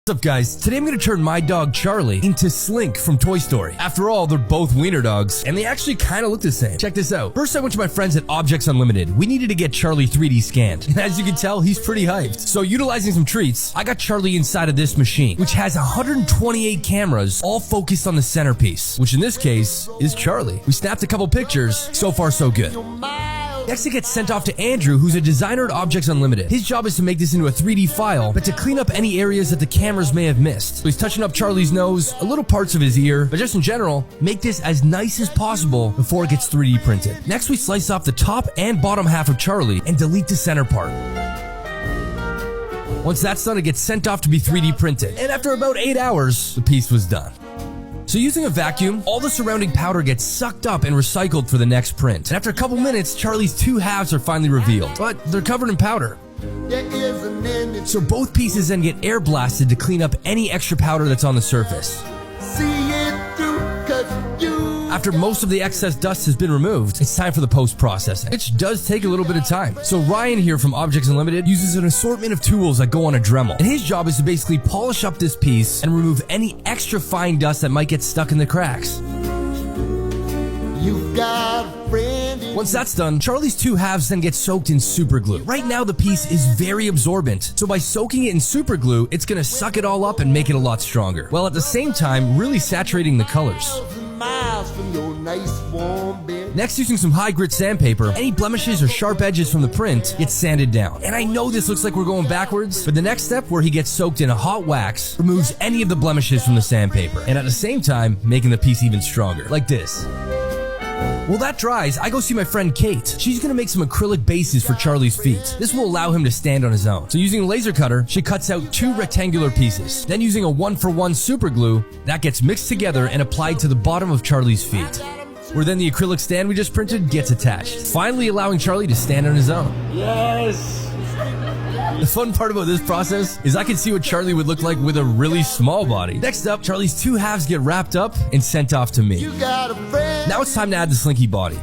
What's up, guys? Today I'm going to turn my dog Charlie into Slink from Toy Story. After all, they're both wiener dogs, and they actually kind of look the same. Check this out. First, I went to my friends at Objects Unlimited. We needed to get Charlie 3D scanned, and as you can tell, he's pretty hyped. So utilizing some treats, I got Charlie inside of this machine, which has 128 cameras, all focused on the centerpiece, which in this case is Charlie. We snapped a couple pictures. So far, so good. Next, it gets sent off to Andrew, who's a designer at Objects Unlimited. His job is to make this into a 3D file, but to clean up any areas that the cameras may have missed. So he's touching up Charlie's nose, a little parts of his ear, but just in general, make this as nice as possible before it gets 3D printed. Next, we slice off the top and bottom half of Charlie and delete the center part. Once that's done, it gets sent off to be 3D printed. And after about 8 hours, the piece was done. So using a vacuum, all the surrounding powder gets sucked up and recycled for the next print. And after a couple minutes, Charlie's two halves are finally revealed, but they're covered in powder. So both pieces then get air blasted to clean up any extra powder that's on the surface. After most of the excess dust has been removed, it's time for the post-processing, which does take a little bit of time. So Ryan here from Objects Unlimited uses an assortment of tools that go on a Dremel, and his job is to basically polish up this piece and remove any extra fine dust that might get stuck in the cracks. Once that's done, Charlie's two halves then get soaked in super glue. Right now the piece is very absorbent, so by soaking it in super glue, it's gonna suck it all up and make it a lot stronger, while at the same time really saturating the colors. Next, using some high grit sandpaper, any blemishes or sharp edges from the print get sanded down. And I know this looks like we're going backwards, but the next step, where he gets soaked in a hot wax, removes any of the blemishes from the sandpaper, and at the same time making the piece even stronger, like this. While that dries, I go see my friend Kate. She's gonna make some acrylic bases for Charlie's feet. This will allow him to stand on his own. So using a laser cutter, she cuts out 2 rectangular pieces. Then using a 1-for-1 super glue, that gets mixed together and applied to the bottom of Charlie's feet, where then the acrylic stand we just printed gets attached, finally allowing Charlie to stand on his own. Yes! The fun part about this process is I can see what Charlie would look like with a really small body. Next up, Charlie's two halves get wrapped up and sent off to me. Now it's time to add the Slinky body.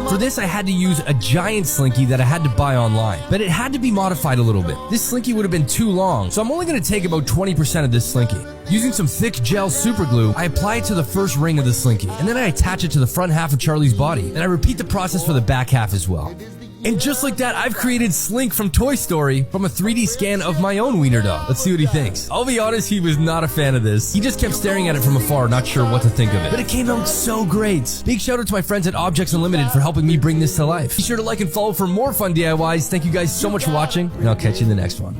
For this, I had to use a giant Slinky that I had to buy online, but it had to be modified a little bit. This Slinky would have been too long, so I'm only going to take about 20% of this Slinky. Using some thick gel super glue, I apply it to the first ring of the Slinky, and then I attach it to the front half of Charlie's body, and I repeat the process for the back half as well. And just like that, I've created Slink from Toy Story from a 3D scan of my own wiener dog. Let's see what he thinks. I'll be honest, he was not a fan of this. He just kept staring at it from afar, not sure what to think of it. But it came out so great. Big shout out to my friends at Objects Unlimited for helping me bring this to life. Be sure to like and follow for more fun DIYs. Thank you guys so much for watching, and I'll catch you in the next one.